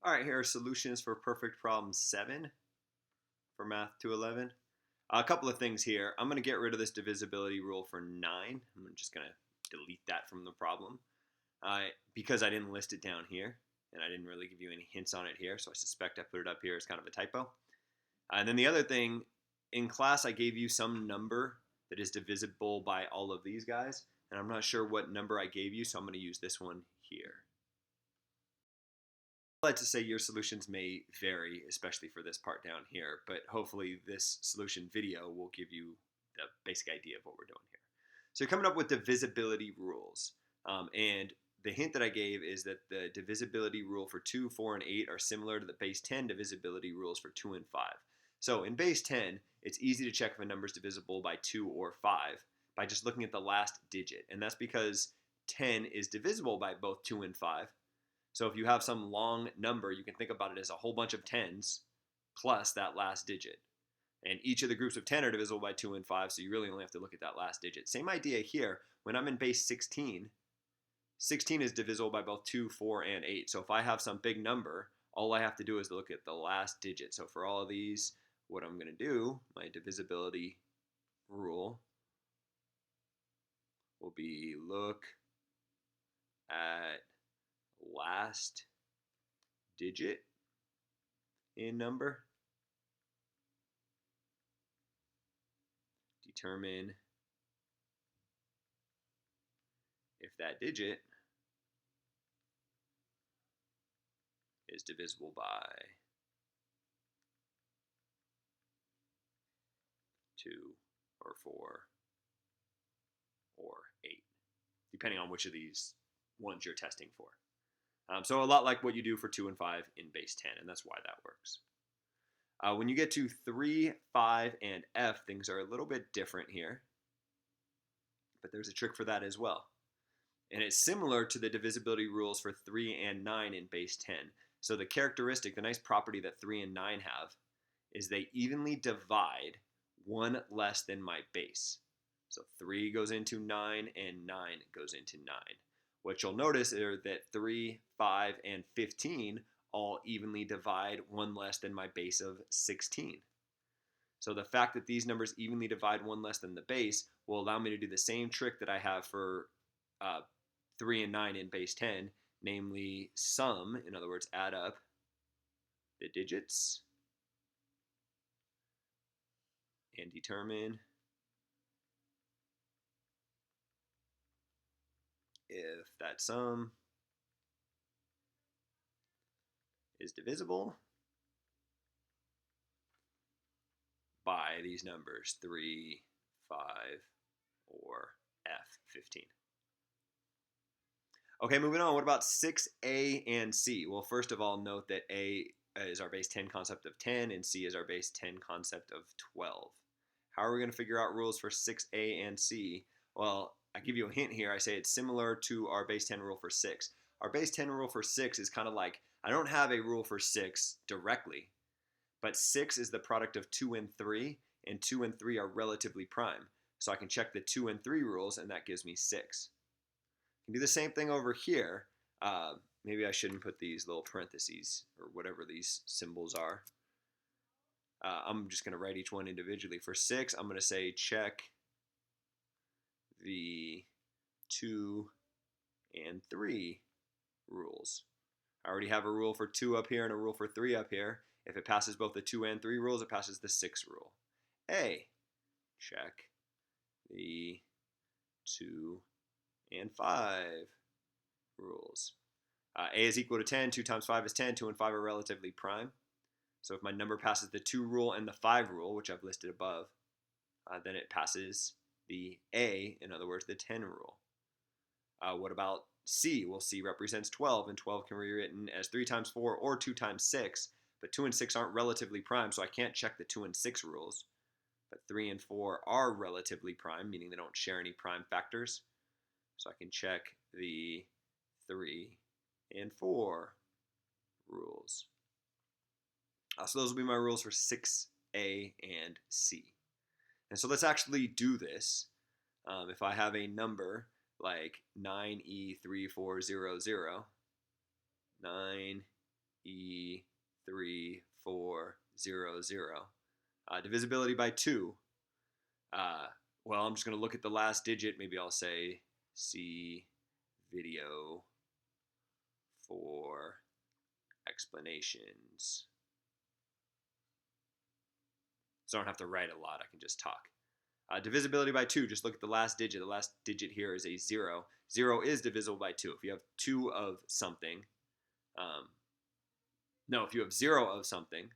All right, here are solutions for perfect problem 7 for Math 211. A couple of things here. I'm going to get rid of this divisibility rule for 9. I'm just going to delete that from the problem because I didn't list it down here, and I didn't really give you any hints on it here, so I suspect I put it up here as kind of a typo. And then the other thing, in class I gave you some number that is divisible by all of these guys, and I'm not sure what number I gave you, so I'm going to use this one here. I like to say your solutions may vary, especially for this part down here, but hopefully this solution video will give you the basic idea of what we're doing here. So you're coming up with divisibility rules. And the hint that I gave is that the divisibility rule for 2, 4, and 8 are similar to the base 10 divisibility rules for 2 and 5. So in base 10, it's easy to check if a number is divisible by 2 or 5 by just looking at the last digit. And that's because 10 is divisible by both 2 and 5. So if you have some long number, you can think about it as a whole bunch of 10s plus that last digit. And each of the groups of 10 are divisible by 2 and 5, so you really only have to look at that last digit. Same idea here. When I'm in base 16, 16 is divisible by both 2, 4, and 8. So if I have some big number, all I have to do is look at the last digit. So for all of these, what I'm going to do, my divisibility rule will be look at last digit in number, determine if that digit is divisible by 2 or 4 or 8, depending on which of these ones you're testing for. So a lot like what you do for 2 and 5 in base 10, and that's why that works. When you get to 3, 5, and F, things are a little bit different here, but there's a trick for that as well. And it's similar to the divisibility rules for 3 and 9 in base 10. So the characteristic, the nice property that 3 and 9 have, is they evenly divide one less than my base. So 3 goes into 9 and 9 goes into 9. What you'll notice is that 3, 5, and 15 all evenly divide one less than my base of 16. So the fact that these numbers evenly divide one less than the base will allow me to do the same trick that I have for 3 and 9 in base 10, namely sum, in other words, add up the digits and determine if that sum is divisible by these numbers 3, 5, or F15. Okay, moving on. What about 6A and C? Well, first of all, note that A is our base 10 concept of 10 and C is our base 10 concept of 12. How are we going to figure out rules for 6A and C? Well, I give you a hint here. I say it's similar to our base 10 rule for 6. Our base 10 rule for 6 is kind of like, I don't have a rule for 6 directly, but 6 is the product of 2 and 3, and 2 and 3 are relatively prime. So I can check the 2 and 3 rules, and that gives me 6. I can do the same thing over here. Maybe I shouldn't put these little parentheses or whatever these symbols are. I'm just going to write each one individually. For 6, I'm going to say check the 2 and 3 rules. I already have a rule for 2 up here and a rule for 3 up here. If it passes both the 2 and 3 rules, it passes the 6 rule. A, check the 2 and 5 rules. A is equal to 10, 2 times 5 is 10, 2 and 5 are relatively prime. So if my number passes the 2 rule and the 5 rule, which I've listed above, then it passes the A, in other words, the 10 rule. What about C? Well, C represents 12, and 12 can be written as 3 times 4 or 2 times 6, but 2 and 6 aren't relatively prime, so I can't check the 2 and 6 rules. But 3 and 4 are relatively prime, meaning they don't share any prime factors. So I can check the 3 and 4 rules. So those will be my rules for 6A and C. And so let's actually do this. If I have a number like 9E3400, 9E3400, 0, 0. Divisibility by 2. Well, I'm just going to look at the last digit. Maybe I'll say see video for explanations. So I don't have to write a lot. I can just talk. Divisibility by 2, just look at the last digit. The last digit here is a 0. 0 is divisible by 2. If you have 2 of something, if you have 0 of something,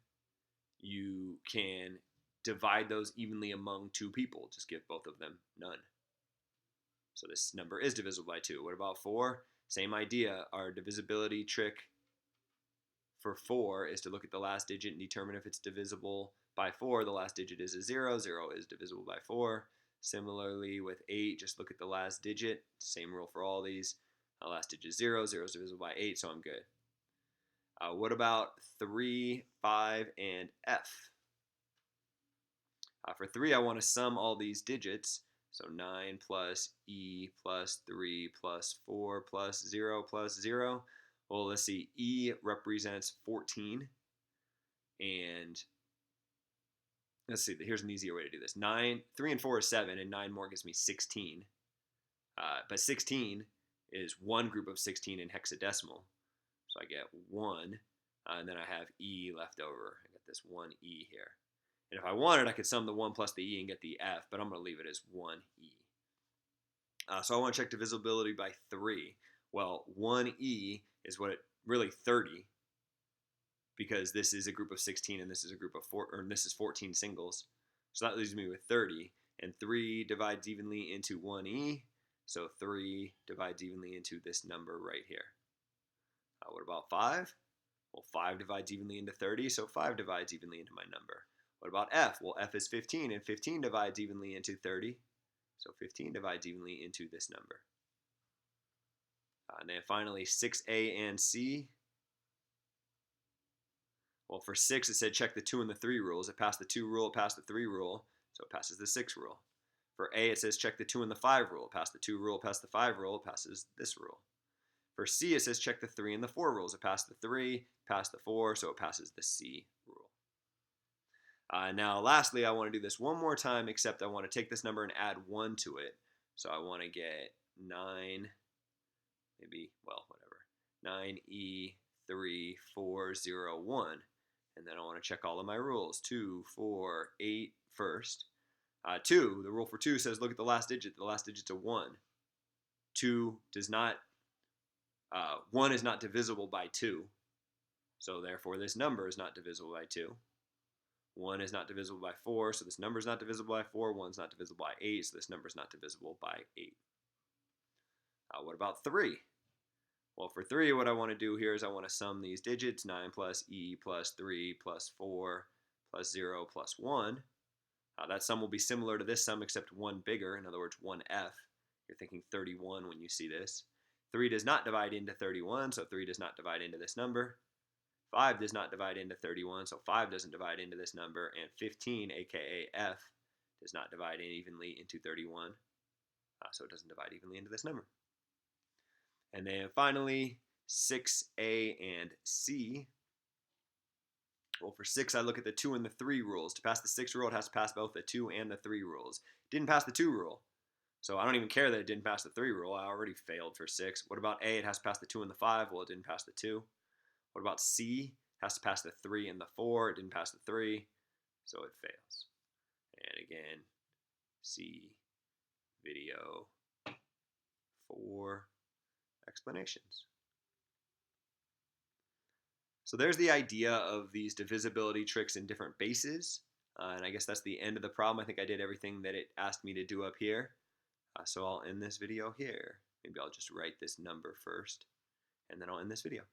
you can divide those evenly among 2 people. Just give both of them none. So this number is divisible by 2. What about 4? Same idea. Our divisibility trick for 4 is to look at the last digit and determine if it's divisible by 4. The last digit is a 0. 0 is divisible by 4. Similarly with 8, just look at the last digit. Same rule for all these. Last digit is 0. 0 is divisible by 8, so I'm good. What about 3, 5, and F? For 3, I want to sum all these digits. So 9 plus E plus 3 plus 4 plus 0 plus 0. Well, let's see. E represents 14. And let's see. Here's an easier way to do this. 3 and 4 is 7, and 9 more gives me 16. But 16 is one group of 16 in hexadecimal. So I get 1, and then I have E left over. I get this 1E here. And if I wanted, I could sum the 1 plus the E and get the F, but I'm going to leave it as 1E. So I want to check divisibility by 3. Well, 1E is really 30, because this is a group of 16 and this is a group of 4, or this is 14 singles. So that leaves me with 30, and 3 divides evenly into 1E, so 3 divides evenly into this number right here. What about 5? Well, 5 divides evenly into 30, so 5 divides evenly into my number. What about F? Well, F is 15, and 15 divides evenly into 30, so 15 divides evenly into this number. And then finally, 6A and C. Well, for 6, it said check the 2 and the 3 rules. It passed the 2 rule, it passed the 3 rule, so it passes the 6 rule. For A, it says check the 2 and the 5 rule. It passed the 2 rule, it passed the 5 rule, it passes this rule. For C, it says check the 3 and the 4 rules. It passed the 3, passed the 4, so it passes the C rule. Now, lastly, I want to do this one more time, except I want to take this number and add 1 to it. So I want to get 9, whatever, 9E340 and then I want to check all of my rules. 2, 4, 8 first. 2, the rule for 2 says look at the last digit. The last digit's a 1. 2 does not, 1 is not divisible by 2. So therefore this number is not divisible by 2. 1 is not divisible by 4, so this number is not divisible by 4. 1 is not divisible by 8, so this number is not divisible by 8. What about 3? Well, for 3, what I want to do here is I want to sum these digits, 9 plus E plus 3 plus 4 plus 0 plus 1. That sum will be similar to this sum, except 1 bigger, in other words, 1F. You're thinking 31 when you see this. 3 does not divide into 31, so 3 does not divide into this number. 5 does not divide into 31, so 5 doesn't divide into this number. And 15, aka F, does not divide evenly into 31, so it doesn't divide evenly into this number. And then finally, 6A and C. Well, for 6, I look at the 2 and the 3 rules. To pass the 6 rule, it has to pass both the 2 and the 3 rules. Didn't pass the 2 rule, so I don't even care that it didn't pass the 3 rule. I already failed for 6. What about A? It has to pass the 2 and the 5. Well, it didn't pass the 2. What about C? It has to pass the 3 and the 4. It didn't pass the 3, so it fails. And again, see video for explanations. So there's the idea of these divisibility tricks in different bases. And I guess that's the end of the problem. I think I did everything that it asked me to do up here. So I'll end this video here. Maybe I'll just write this number first, and then I'll end this video.